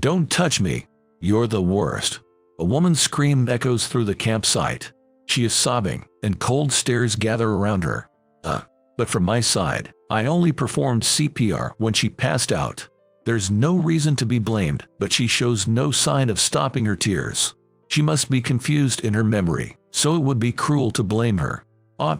Don't touch me. You're the worst. A woman's scream echoes through the campsite. She is sobbing, and cold stares gather around her. But from my side, I only performed CPR when she passed out. There's no reason to be blamed, but she shows no sign of stopping her tears. She must be confused in her memory, so it would be cruel to blame her.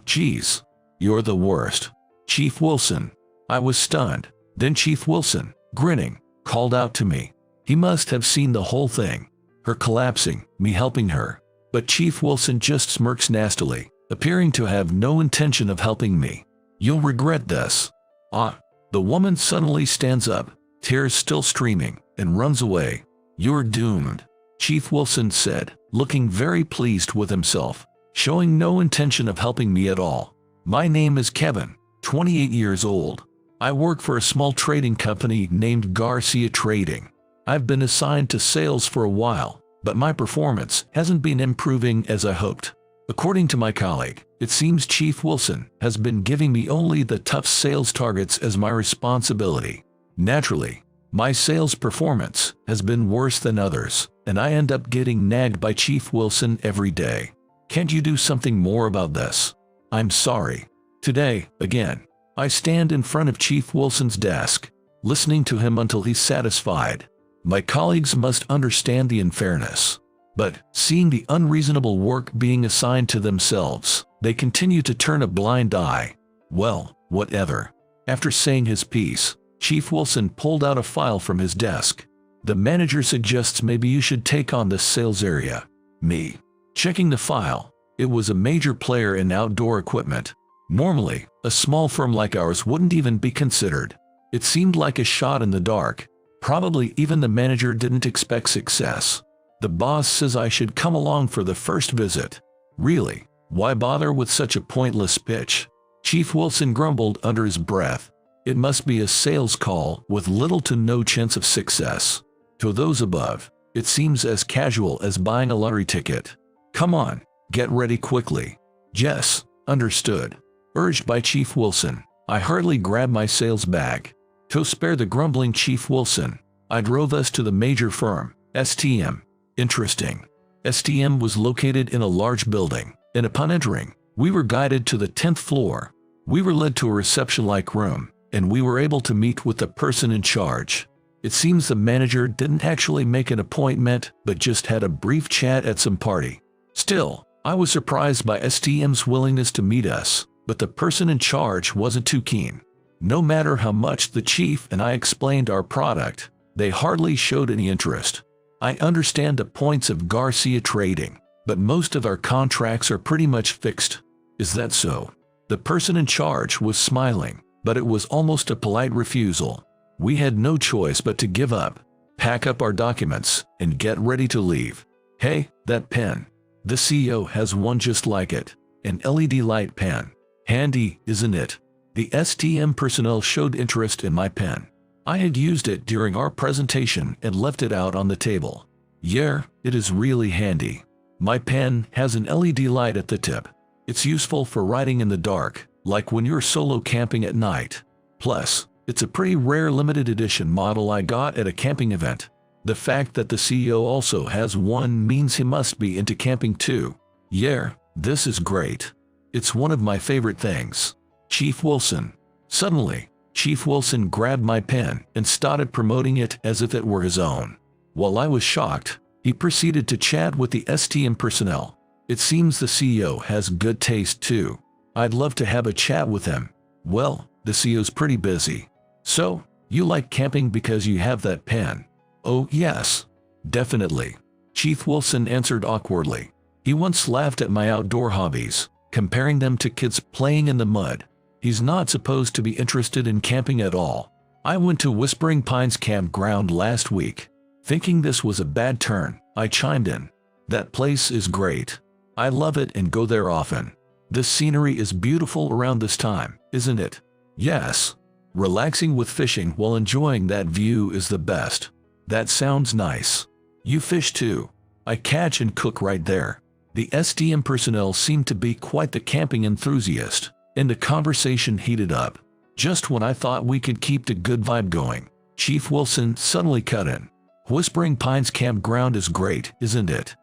Geez. You're the worst. Chief Wilson. I was stunned. Then Chief Wilson, grinning, called out to me. He must have seen the whole thing. Her collapsing, me helping her. But Chief Wilson just smirks nastily, appearing to have no intention of helping me. You'll regret this. The woman suddenly stands up, tears still streaming, and runs away. You're doomed, Chief Wilson said, looking very pleased with himself, showing no intention of helping me at all. My name is Kevin, 28 years old. I work for a small trading company named Garcia Trading. I've been assigned to sales for a while, but my performance hasn't been improving as I hoped. According to my colleague, it seems Chief Wilson has been giving me only the tough sales targets as my responsibility. Naturally, my sales performance has been worse than others, and I end up getting nagged by Chief Wilson every day. Can't you do something more about this? I'm sorry. Today, again, I stand in front of Chief Wilson's desk, listening to him until he's satisfied. My colleagues must understand the unfairness. But, seeing the unreasonable work being assigned to themselves, they continue to turn a blind eye. Well, whatever. After saying his piece, Chief Wilson pulled out a file from his desk. The manager suggests maybe you should take on this sales area. Me. Checking the file, it was a major player in outdoor equipment. Normally, a small firm like ours wouldn't even be considered. It seemed like a shot in the dark. Probably even the manager didn't expect success. The boss says I should come along for the first visit. Really, why bother with such a pointless pitch? Chief Wilson grumbled under his breath. It must be a sales call with little to no chance of success. To those above, it seems as casual as buying a lottery ticket. Come on, get ready quickly. Yes, understood. Urged by Chief Wilson, I hurriedly grabbed my sales bag. To spare the grumbling Chief Wilson, I drove us to the major firm, STM. Interesting. STM was located in a large building, and upon entering, we were guided to the 10th floor. We were led to a reception-like room, and we were able to meet with the person in charge. It seems the manager didn't actually make an appointment, but just had a brief chat at some party. Still, I was surprised by STM's willingness to meet us, but the person in charge wasn't too keen. No matter how much the chief and I explained our product, they hardly showed any interest. I understand the points of Garcia Trading, but most of our contracts are pretty much fixed. Is that so? The person in charge was smiling, but it was almost a polite refusal. We had no choice but to give up, pack up our documents, and get ready to leave. Hey, that pen. The CEO has one just like it, an LED light pen. Handy, isn't it? The STM personnel showed interest in my pen. I had used it during our presentation and left it out on the table. Yeah, it is really handy. My pen has an LED light at the tip. It's useful for writing in the dark, like when you're solo camping at night. Plus, it's a pretty rare limited edition model I got at a camping event. The fact that the CEO also has one means he must be into camping too. Yeah, this is great. It's one of my favorite things. Chief Wilson. Suddenly, Chief Wilson grabbed my pen and started promoting it as if it were his own. While I was shocked, he proceeded to chat with the STM personnel. It seems the CEO has good taste too. I'd love to have a chat with him. Well, the CEO's pretty busy. So, you like camping because you have that pen? Oh yes, definitely. Chief Wilson answered awkwardly. He once laughed at my outdoor hobbies, comparing them to kids playing in the mud. He's not supposed to be interested in camping at all. I went to Whispering Pines campground last week. Thinking this was a bad turn, I chimed in. That place is great. I love it and go there often. The scenery is beautiful around this time, isn't it? Yes. Relaxing with fishing while enjoying that view is the best. That sounds nice. You fish too. I catch and cook right there. The STM personnel seemed to be quite the camping enthusiast, and the conversation heated up. Just when I thought we could keep the good vibe going, Chief Wilson suddenly cut in. Whispering Pines campground is great, isn't it?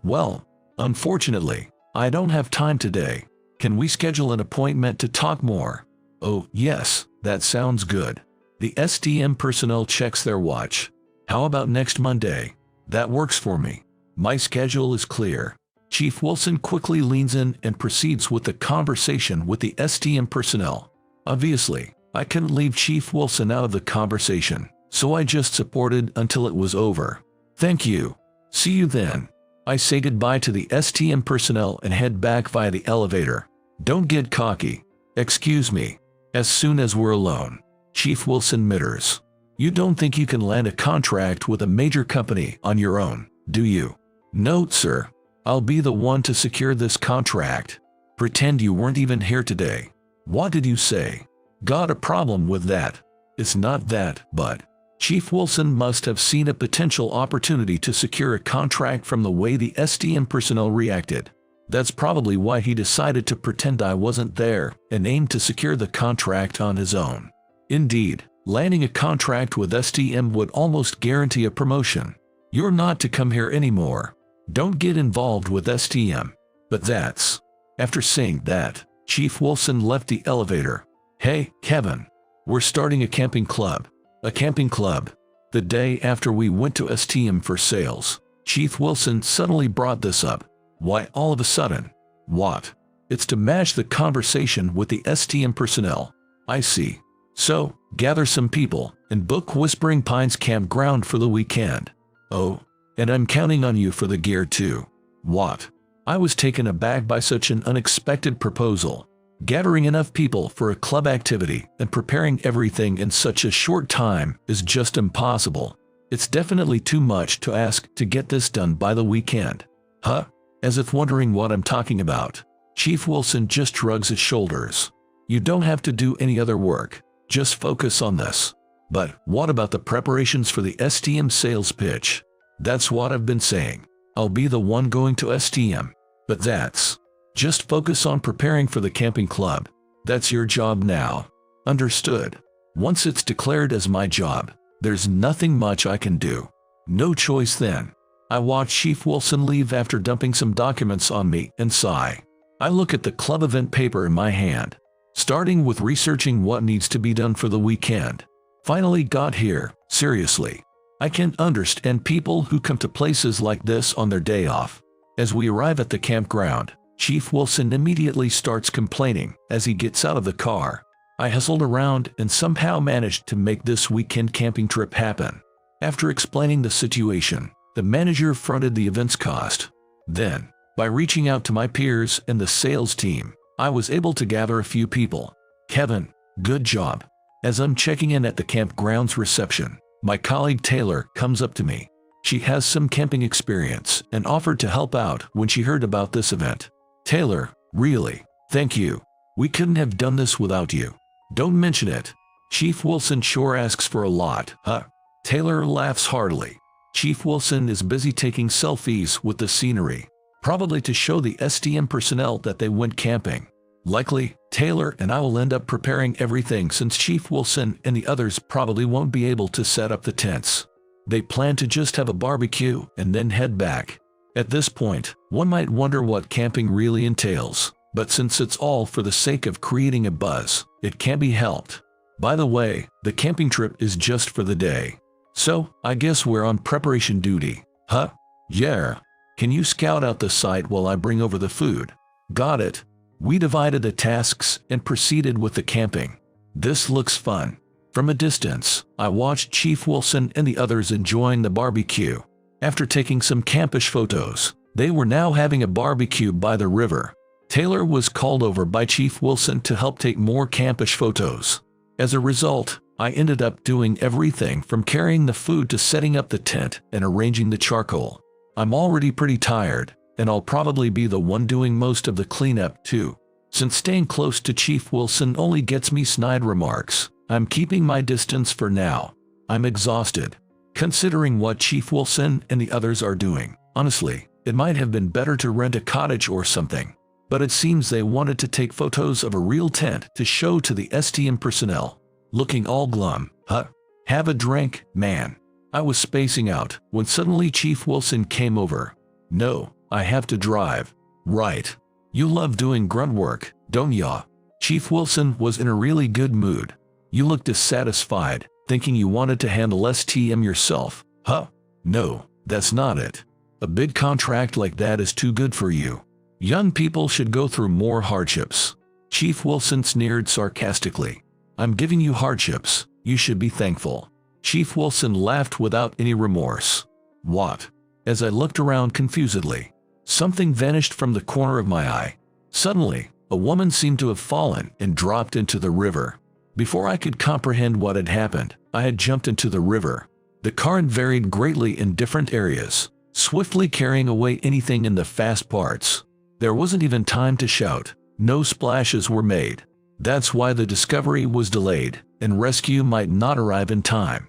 Well, unfortunately, I don't have time today. Can we schedule an appointment to talk more? Oh, yes, that sounds good. The STM personnel checks their watch. How about next Monday? That works for me. My schedule is clear. Chief Wilson quickly leans in and proceeds with the conversation with the STM personnel. Obviously, I couldn't leave Chief Wilson out of the conversation, so I just supported until it was over. Thank you. See you then. I say goodbye to the STM personnel and head back via the elevator. Don't get cocky. Excuse me. As soon as we're alone, Chief Wilson mutters. You don't think you can land a contract with a major company on your own, do you? No, sir. I'll be the one to secure this contract. Pretend you weren't even here today. What did you say? Got a problem with that? It's not that, but Chief Wilson must have seen a potential opportunity to secure a contract from the way the STM personnel reacted. That's probably why he decided to pretend I wasn't there and aimed to secure the contract on his own. Indeed, landing a contract with STM would almost guarantee a promotion. You're not to come here anymore. Don't get involved with STM. But that's... After saying that, Chief Wilson left the elevator. Hey, Kevin. We're starting a camping club. A camping club. The day after we went to STM for sales, Chief Wilson suddenly brought this up. Why all of a sudden? What? It's to match the conversation with the STM personnel. I see. So, gather some people and book Whispering Pines campground for the weekend. Oh, and I'm counting on you for the gear too. What? I was taken aback by such an unexpected proposal. Gathering enough people for a club activity and preparing everything in such a short time is just impossible. It's definitely too much to ask to get this done by the weekend. Huh? As if wondering what I'm talking about, Chief Wilson just shrugs his shoulders. You don't have to do any other work. Just focus on this. But what about the preparations for the STM sales pitch? That's what I've been saying. I'll be the one going to STM. But that's... Just focus on preparing for the camping club. That's your job now. Understood. Once it's declared as my job, there's nothing much I can do. No choice then. I watch Chief Wilson leave after dumping some documents on me and sigh. I look at the club event paper in my hand, starting with researching what needs to be done for the weekend. Finally got here, seriously. I can't understand people who come to places like this on their day off. As we arrive at the campground, Chief Wilson immediately starts complaining as he gets out of the car. I hustled around and somehow managed to make this weekend camping trip happen. After explaining the situation, the manager fronted the event's cost. Then, by reaching out to my peers and the sales team, I was able to gather a few people. Kevin, good job. As I'm checking in at the campground's reception, my colleague Taylor comes up to me. She has some camping experience and offered to help out when she heard about this event. Taylor, really, thank you. We couldn't have done this without you. Don't mention it. Chief Wilson sure asks for a lot, huh? Taylor laughs heartily. Chief Wilson is busy taking selfies with the scenery, probably to show the STM personnel that they went camping. Likely, Taylor and I will end up preparing everything since Chief Wilson and the others probably won't be able to set up the tents. They plan to just have a barbecue and then head back. At this point, one might wonder what camping really entails, but since it's all for the sake of creating a buzz, it can't be helped. By the way, the camping trip is just for the day. So, I guess we're on preparation duty, huh? Yeah. Can you scout out the site while I bring over the food? Got it. We divided the tasks and proceeded with the camping. This looks fun. From a distance, I watched Chief Wilson and the others enjoying the barbecue. After taking some campish photos, they were now having a barbecue by the river. Taylor was called over by Chief Wilson to help take more campish photos. As a result, I ended up doing everything from carrying the food to setting up the tent and arranging the charcoal. I'm already pretty tired, and I'll probably be the one doing most of the cleanup too. Since staying close to Chief Wilson only gets me snide remarks, I'm keeping my distance for now. I'm exhausted. Considering what Chief Wilson and the others are doing, honestly, it might have been better to rent a cottage or something. But it seems they wanted to take photos of a real tent to show to the STM personnel. Looking all glum, huh? Have a drink, man. I was spacing out when suddenly Chief Wilson came over. "No, I have to drive." "Right. You love doing grunt work, don't ya?" Chief Wilson was in a really good mood. "You look dissatisfied, thinking you wanted to handle STM yourself, huh?" "No, that's not it. A big contract like that is too good for you. Young people should go through more hardships." Chief Wilson sneered sarcastically. "I'm giving you hardships. You should be thankful." Chief Wilson laughed without any remorse. "What?" As I looked around confusedly, something vanished from the corner of my eye. Suddenly, a woman seemed to have fallen and dropped into the river. Before I could comprehend what had happened, I had jumped into the river. The current varied greatly in different areas, swiftly carrying away anything in the fast parts. There wasn't even time to shout. No splashes were made. That's why the discovery was delayed, and rescue might not arrive in time.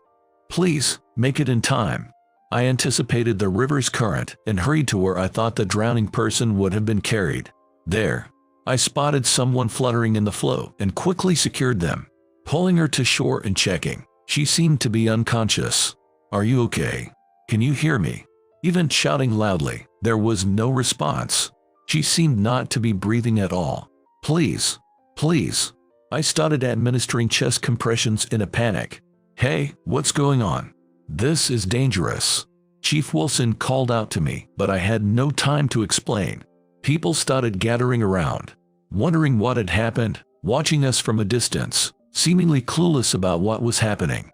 "Please, make it in time." I anticipated the river's current and hurried to where I thought the drowning person would have been carried. There, I spotted someone fluttering in the flow and quickly secured them, pulling her to shore and checking. She seemed to be unconscious. "Are you okay? Can you hear me?" Even shouting loudly, there was no response. She seemed not to be breathing at all. "Please, please." I started administering chest compressions in a panic. "Hey, what's going on? This is dangerous." Chief Wilson called out to me, but I had no time to explain. People started gathering around, wondering what had happened, watching us from a distance, seemingly clueless about what was happening.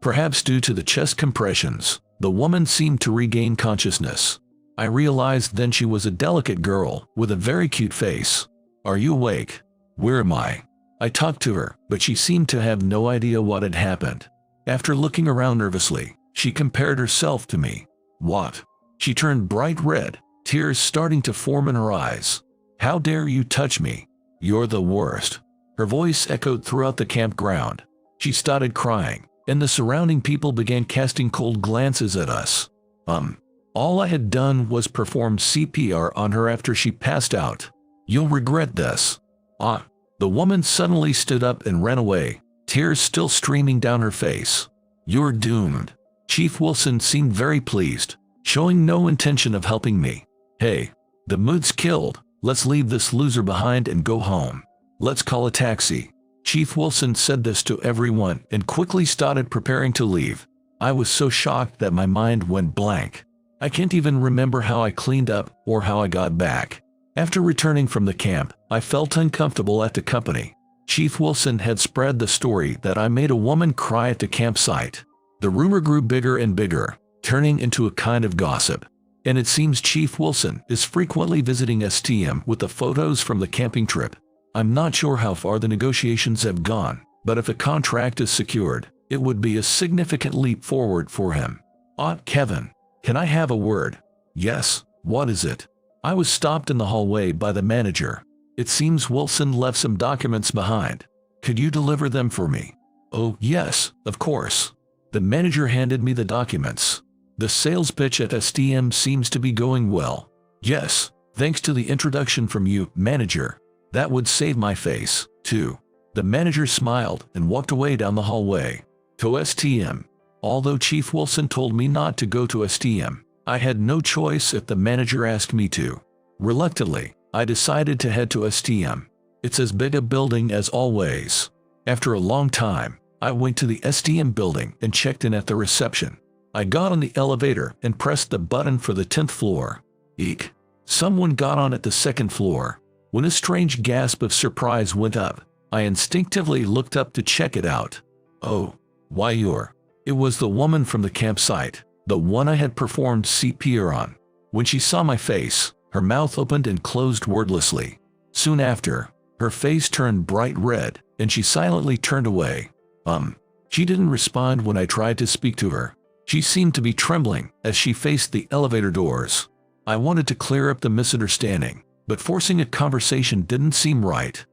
Perhaps due to the chest compressions, the woman seemed to regain consciousness. I realized then she was a delicate girl with a very cute face. "Are you awake?" "Where am I?" I talked to her, but she seemed to have no idea what had happened. After looking around nervously, she compared herself to me. "What?" She turned bright red, tears starting to form in her eyes. "How dare you touch me? You're the worst." Her voice echoed throughout the campground. She started crying, and the surrounding people began casting cold glances at us. All I had done was perform CPR on her after she passed out. "You'll regret this." The woman suddenly stood up and ran away, tears still streaming down her face. "You're doomed." Chief Wilson seemed very pleased, showing no intention of helping me. "Hey, the mood's killed. Let's leave this loser behind and go home. Let's call a taxi." Chief Wilson said this to everyone and quickly started preparing to leave. I was so shocked that my mind went blank. I can't even remember how I cleaned up or how I got back. After returning from the camp, I felt uncomfortable at the company. Chief Wilson had spread the story that I made a woman cry at the campsite. The rumor grew bigger and bigger, turning into a kind of gossip. And it seems Chief Wilson is frequently visiting STM with the photos from the camping trip. I'm not sure how far the negotiations have gone, but if a contract is secured, it would be a significant leap forward for him. Kevin, can I have a word?" "Yes, what is it?" I was stopped in the hallway by the manager. "It seems Wilson left some documents behind. Could you deliver them for me?" "Oh, yes, of course." The manager handed me the documents. "The sales pitch at STM seems to be going well." "Yes, thanks to the introduction from you, manager. That would save my face, too." The manager smiled and walked away down the hallway. To STM. Although Chief Wilson told me not to go to STM, I had no choice if the manager asked me to. Reluctantly, I decided to head to STM. It's as big a building as always. After a long time, I went to the STM building and checked in at the reception. I got on the elevator and pressed the button for the 10th floor. Eek. Someone got on at the 2nd floor. When a strange gasp of surprise went up, I instinctively looked up to check it out. "Oh, why you're..." It was the woman from the campsite, the one I had performed CPR on. When she saw my face, her mouth opened and closed wordlessly. Soon after, her face turned bright red, and she silently turned away. She didn't respond when I tried to speak to her. She seemed to be trembling as she faced the elevator doors. I wanted to clear up the misunderstanding, but forcing a conversation didn't seem right.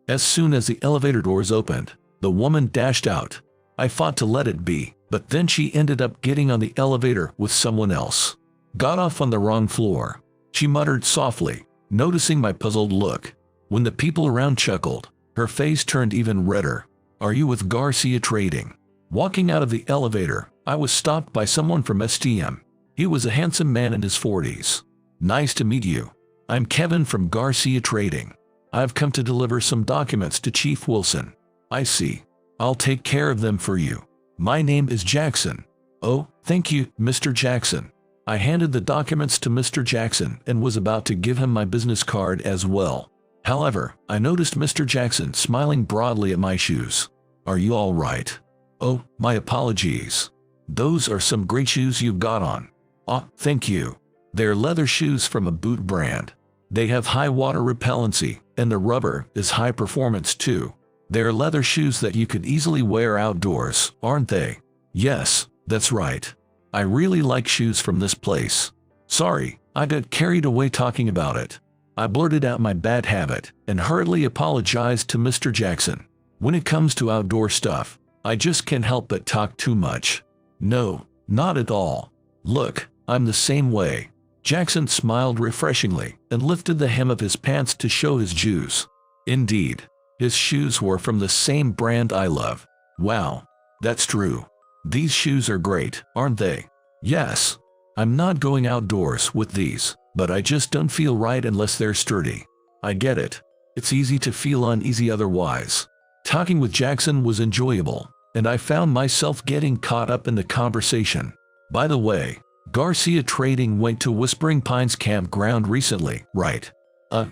As soon as the elevator doors opened, the woman dashed out. I fought to let it be, but then she ended up getting on the elevator with someone else. Got off on the wrong floor. She muttered softly, noticing my puzzled look. When the people around chuckled, her face turned even redder. "Are you with Garcia Trading?" Walking out of the elevator, I was stopped by someone from STM. He was a handsome man in his 40s. Nice to meet you. I'm Kevin from Garcia Trading. I've come to deliver some documents to Chief Wilson. I see. I'll take care of them for you. My name is Jackson. Oh, thank you, Mr. Jackson. I handed the documents to Mr. Jackson and was about to give him my business card as well. However, I noticed Mr. Jackson smiling broadly at my shoes. Are you all right? Oh, my apologies. Those are some great shoes you've got on. Ah, thank you. They're leather shoes from a boot brand. They have high water repellency, and the rubber is high performance too. They're leather shoes that you could easily wear outdoors, aren't they? Yes, that's right. I really like shoes from this place. Sorry, I got carried away talking about it. I blurted out my bad habit and hurriedly apologized to Mr. Jackson. When it comes to outdoor stuff, I just can't help but talk too much. No, not at all. Look, I'm the same way. Jackson smiled refreshingly and lifted the hem of his pants to show his shoes. Indeed, his shoes were from the same brand I love. Wow, that's true. These shoes are great, aren't they? Yes. I'm not going outdoors with these, but I just don't feel right unless they're sturdy. I get it. It's easy to feel uneasy otherwise. Talking with Jackson was enjoyable, and I found myself getting caught up in the conversation. By the way, Garcia Trading went to Whispering Pines campground recently, right?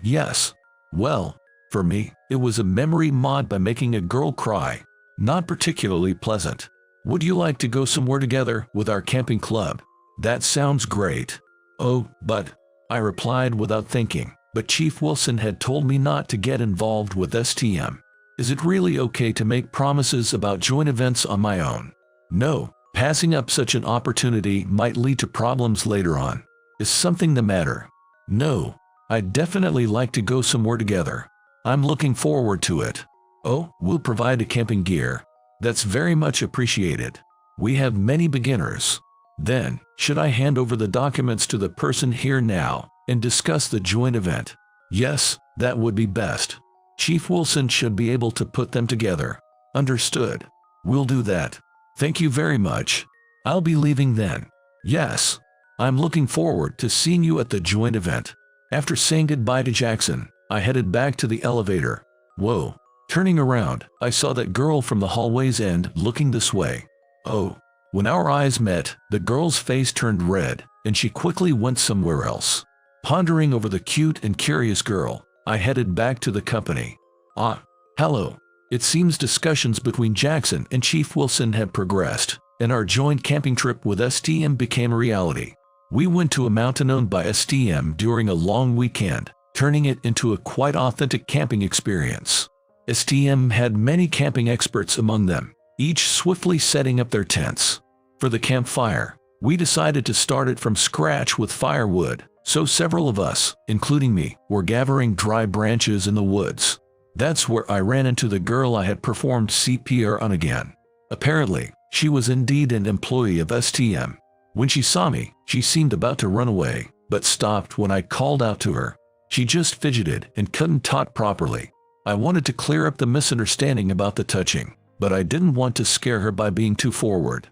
Yes. Well, for me, it was a memory mod by making a girl cry. Not particularly pleasant. Would you like to go somewhere together with our camping club? That sounds great. Oh, but, I replied without thinking, but Chief Wilson had told me not to get involved with STM. Is it really okay to make promises about joint events on my own? No, passing up such an opportunity might lead to problems later on. Is something the matter? No, I'd definitely like to go somewhere together. I'm looking forward to it. Oh, we'll provide a camping gear. That's very much appreciated. We have many beginners. Then, should I hand over the documents to the person here now and discuss the joint event? Yes, that would be best. Chief Wilson should be able to put them together. Understood. We'll do that. Thank you very much. I'll be leaving then. Yes. I'm looking forward to seeing you at the joint event. After saying goodbye to Jackson, I headed back to the elevator. Whoa. Turning around, I saw that girl from the hallway's end looking this way. Oh. When our eyes met, the girl's face turned red, and she quickly went somewhere else. Pondering over the cute and curious girl, I headed back to the company. Hello. It seems discussions between Jackson and Chief Wilson had progressed, and our joint camping trip with STM became a reality. We went to a mountain owned by STM during a long weekend, turning it into a quite authentic camping experience. STM had many camping experts among them, each swiftly setting up their tents. For the campfire, we decided to start it from scratch with firewood, so several of us, including me, were gathering dry branches in the woods. That's where I ran into the girl I had performed CPR on again. Apparently, she was indeed an employee of STM. When she saw me, she seemed about to run away, but stopped when I called out to her. She just fidgeted and couldn't talk properly. I wanted to clear up the misunderstanding about the touching, but I didn't want to scare her by being too forward.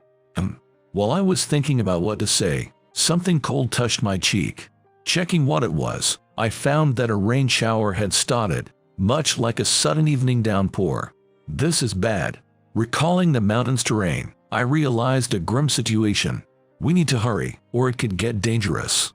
While I was thinking about what to say, something cold touched my cheek. Checking what it was, I found that a rain shower had started, much like a sudden evening downpour. This is bad. Recalling the mountain's terrain, I realized a grim situation. We need to hurry, or it could get dangerous.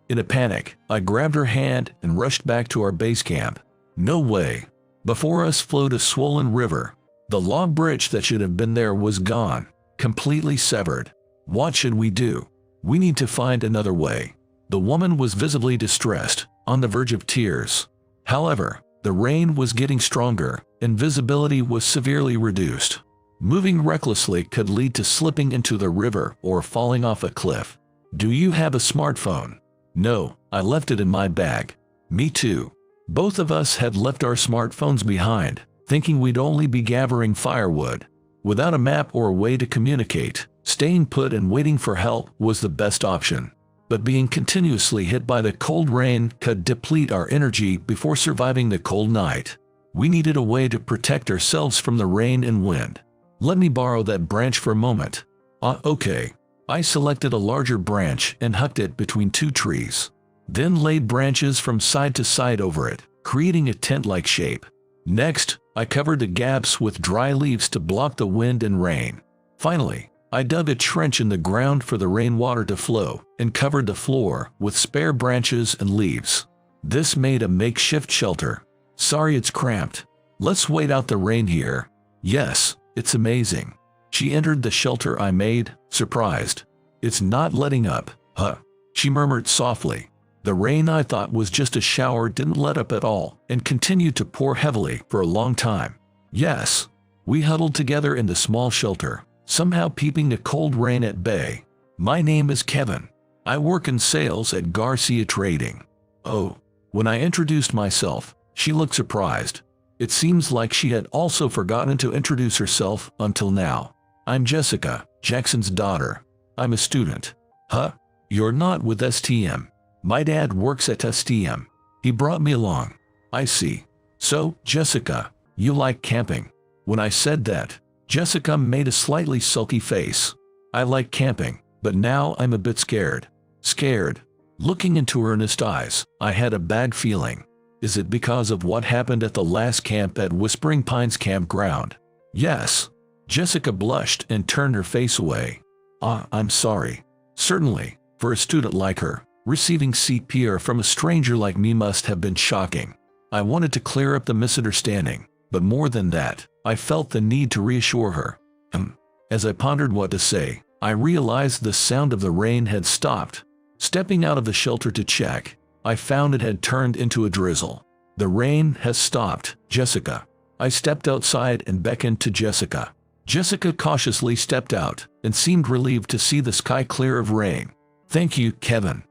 In a panic, I grabbed her hand and rushed back to our base camp. No way. Before us flowed a swollen river. The log bridge that should have been there was gone, completely severed. What should we do? We need to find another way. The woman was visibly distressed, on the verge of tears. However, the rain was getting stronger, and visibility was severely reduced. Moving recklessly could lead to slipping into the river or falling off a cliff. Do you have a smartphone? No, I left it in my bag. Me too. Both of us had left our smartphones behind, thinking we'd only be gathering firewood. Without a map or a way to communicate, staying put and waiting for help was the best option. But being continuously hit by the cold rain could deplete our energy before surviving the cold night. We needed a way to protect ourselves from the rain and wind. Let me borrow that branch for a moment. Okay. I selected a larger branch and hucked it between two trees. Then laid branches from side to side over it, creating a tent-like shape. Next, I covered the gaps with dry leaves to block the wind and rain. Finally, I dug a trench in the ground for the rainwater to flow and covered the floor with spare branches and leaves. This made a makeshift shelter. Sorry it's cramped. Let's wait out the rain here. Yes, it's amazing. She entered the shelter I made, surprised. It's not letting up, huh? She murmured softly. The rain I thought was just a shower didn't let up at all and continued to pour heavily for a long time. Yes. We huddled together in the small shelter, somehow keeping the cold rain at bay. My name is Kevin. I work in sales at Garcia Trading. Oh. When I introduced myself, she looked surprised. It seems like she had also forgotten to introduce herself until now. I'm Jessica, Jackson's daughter. I'm a student. Huh? You're not with STM. My dad works at STM. He brought me along. I see. So, Jessica, you like camping. When I said that, Jessica made a slightly sulky face. I like camping, but now I'm a bit scared. Scared? Looking into her earnest eyes, I had a bad feeling. Is it because of what happened at the last camp at Whispering Pines campground? Yes. Jessica blushed and turned her face away. I'm sorry. Certainly, for a student like her, receiving CPR from a stranger like me must have been shocking. I wanted to clear up the misunderstanding, but more than that, I felt the need to reassure her. As I pondered what to say, I realized the sound of the rain had stopped. Stepping out of the shelter to check, I found it had turned into a drizzle. The rain has stopped, Jessica. I stepped outside and beckoned to Jessica. Jessica cautiously stepped out and seemed relieved to see the sky clear of rain. Thank you, Kevin.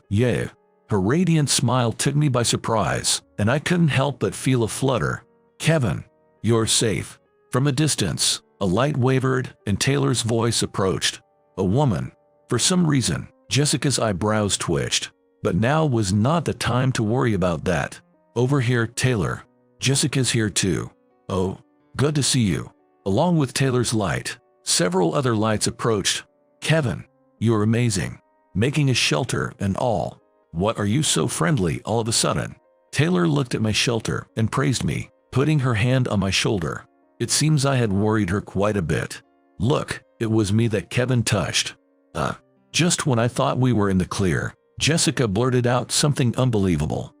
Yeah. Her radiant smile took me by surprise, and I couldn't help but feel a flutter. Kevin, you're safe. From a distance, a light wavered and Taylor's voice approached. A woman. For some reason, Jessica's eyebrows twitched. But now was not the time to worry about that. Over here, Taylor. Jessica's here too. Oh, good to see you. Along with Taylor's light, several other lights approached. Kevin, you're amazing. Making a shelter and all. What are you so friendly all of a sudden? Taylor looked at my shelter and praised me, putting her hand on my shoulder. It seems I had worried her quite a bit. Look, it was me that Kevin touched. Just when I thought we were in the clear, Jessica blurted out something unbelievable.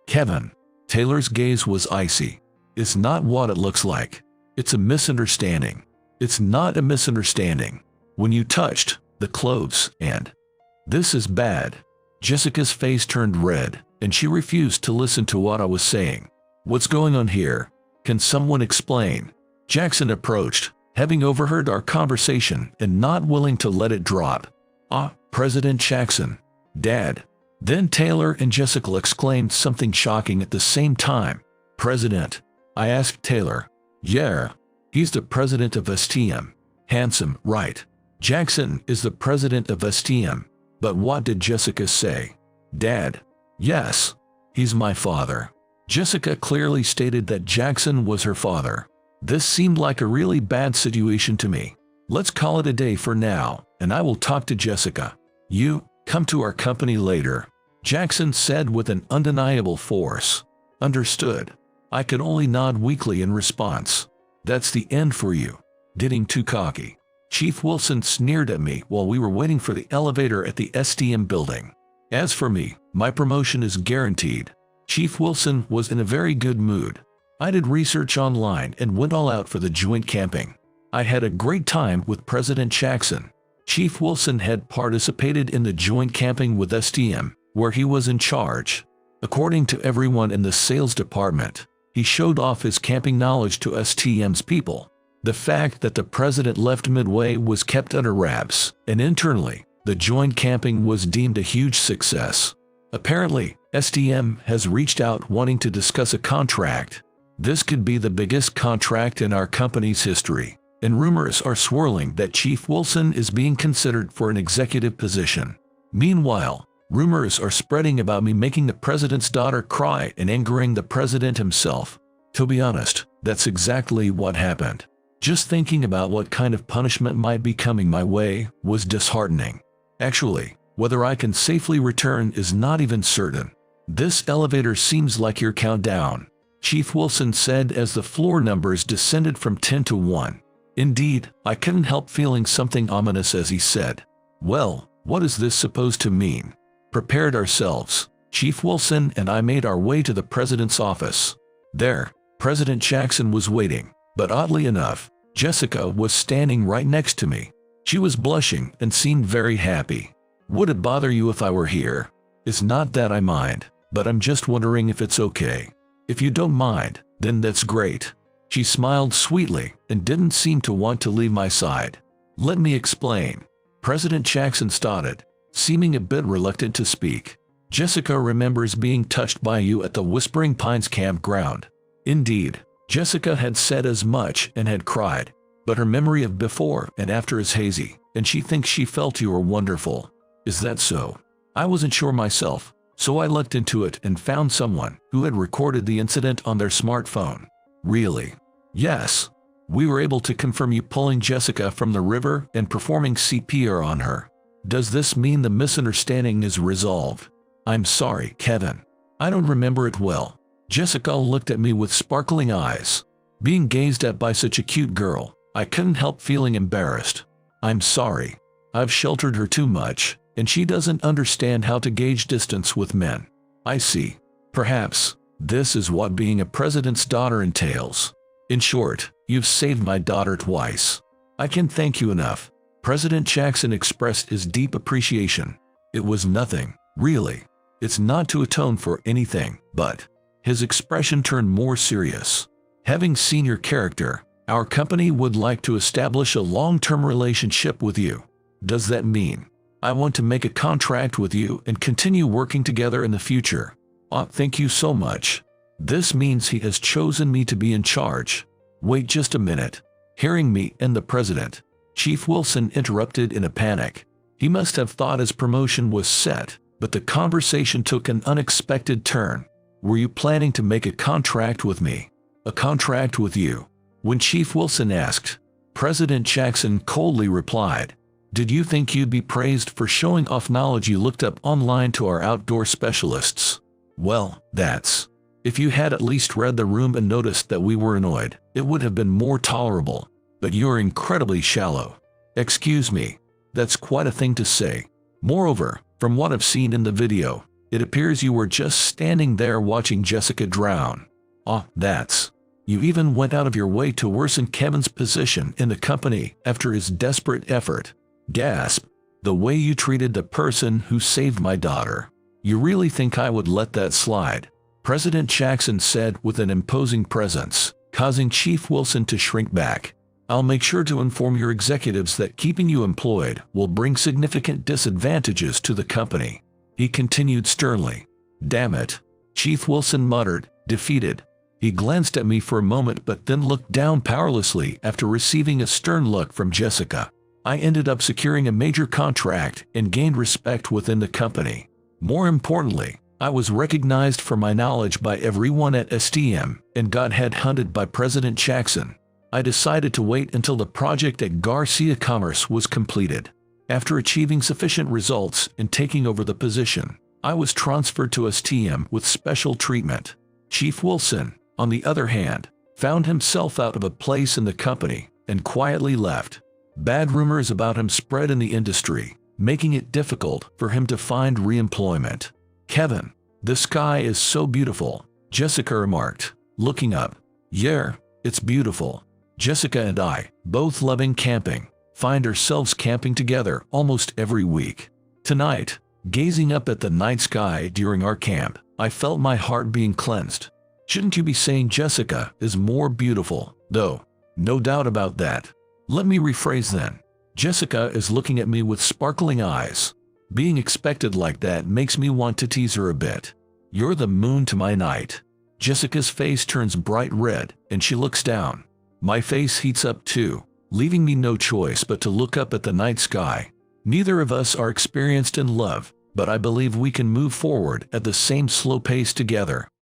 Kevin. Taylor's gaze was icy. It's not what it looks like. It's a misunderstanding. It's not a misunderstanding. When you touched the clothes and... This is bad. Jessica's face turned red, and she refused to listen to what I was saying. What's going on here? Can someone explain? Jackson approached, having overheard our conversation and not willing to let it drop. President Jackson. Dad. Then Taylor and Jessica exclaimed something shocking at the same time. President. I asked Taylor. Yeah. He's the president of STM. Handsome, right? Jackson is the president of STM. But what did Jessica say? Dad. Yes. He's my father. Jessica clearly stated that Jackson was her father. This seemed like a really bad situation to me. Let's call it a day for now, and I will talk to Jessica. You, come to our company later, Jackson said with an undeniable force. Understood. I could only nod weakly in response. That's the end for you. Getting too cocky. Chief Wilson sneered at me while we were waiting for the elevator at the STM building. As for me, my promotion is guaranteed. Chief Wilson was in a very good mood. I did research online and went all out for the joint camping. I had a great time with President Jackson. Chief Wilson had participated in the joint camping with STM, where he was in charge. According to everyone in the sales department, he showed off his camping knowledge to STM's people. The fact that the president left midway was kept under wraps, and internally, the joint camping was deemed a huge success. Apparently, STM has reached out wanting to discuss a contract. This could be the biggest contract in our company's history, and rumors are swirling that Chief Wilson is being considered for an executive position. Meanwhile, rumors are spreading about me making the president's daughter cry and angering the president himself. To be honest, that's exactly what happened. Just thinking about what kind of punishment might be coming my way was disheartening. Actually, whether I can safely return is not even certain. This elevator seems like your countdown, Chief Wilson said as the floor numbers descended from 10 to 1. Indeed, I couldn't help feeling something ominous as he said, "Well, what is this supposed to mean?" Prepared ourselves. Chief Wilson and I made our way to the president's office. There, President Jackson was waiting, but oddly enough, Jessica was standing right next to me. She was blushing and seemed very happy. "Would it bother you if I were here? It's not that I mind, but I'm just wondering if it's okay. If you don't mind, then that's great." She smiled sweetly and didn't seem to want to leave my side. "Let me explain." President Jackson started, seeming a bit reluctant to speak. "Jessica remembers being touched by you at the Whispering Pines campground." Indeed, Jessica had said as much and had cried, but her memory of before and after is hazy, and she thinks she felt you were wonderful. Is that so? I wasn't sure myself, so I looked into it and found someone who had recorded the incident on their smartphone. Really? Yes. We were able to confirm you pulling Jessica from the river and performing CPR on her. Does this mean the misunderstanding is resolved? I'm sorry, Kevin. I don't remember it well. Jessica looked at me with sparkling eyes. Being gazed at by such a cute girl, I couldn't help feeling embarrassed. I'm sorry. I've sheltered her too much, and she doesn't understand how to gauge distance with men. I see. Perhaps this is what being a president's daughter entails. In short, you've saved my daughter twice. I can't thank you enough. President Jackson expressed his deep appreciation. It was nothing, really. It's not to atone for anything, but his expression turned more serious. Having seen your character, our company would like to establish a long-term relationship with you. Does that mean I want to make a contract with you and continue working together in the future? Thank you so much. This means he has chosen me to be in charge. Wait just a minute. Hearing me and the president, Chief Wilson interrupted in a panic. He must have thought his promotion was set, but the conversation took an unexpected turn. Were you planning to make a contract with me? A contract with you? When Chief Wilson asked, President Jackson coldly replied, "Did you think you'd be praised for showing off knowledge you looked up online to our outdoor specialists? Well, that's... If you had at least read the room and noticed that we were annoyed, it would have been more tolerable. But you're incredibly shallow. Excuse me. That's quite a thing to say. Moreover, from what I've seen in the video, it appears you were just standing there watching Jessica drown. That's... You even went out of your way to worsen Kevin's position in the company after his desperate effort. Gasp. The way you treated the person who saved my daughter. You really think I would let that slide?" President Jackson said with an imposing presence, causing Chief Wilson to shrink back. "I'll make sure to inform your executives that keeping you employed will bring significant disadvantages to the company," he continued sternly. "Damn it," Chief Wilson muttered, defeated. He glanced at me for a moment but then looked down powerlessly after receiving a stern look from Jessica. I ended up securing a major contract and gained respect within the company. More importantly, I was recognized for my knowledge by everyone at STM and got headhunted by President Jackson. I decided to wait until the project at Garcia Commerce was completed. After achieving sufficient results and taking over the position, I was transferred to STM with special treatment. Chief Wilson, on the other hand, found himself out of a place in the company and quietly left. Bad rumors about him spread in the industry, making it difficult for him to find re-employment. "Kevin, the sky is so beautiful," Jessica remarked, looking up. "Yeah, it's beautiful." Jessica and I, both loving camping, find ourselves camping together almost every week. Tonight, gazing up at the night sky during our camp, I felt my heart being cleansed. Shouldn't you be saying Jessica is more beautiful, though? No doubt about that. Let me rephrase then. Jessica is looking at me with sparkling eyes. Being expected like that makes me want to tease her a bit. "You're the moon to my night." Jessica's face turns bright red and she looks down. My face heats up too, leaving me no choice but to look up at the night sky. Neither of us are experienced in love, but I believe we can move forward at the same slow pace together.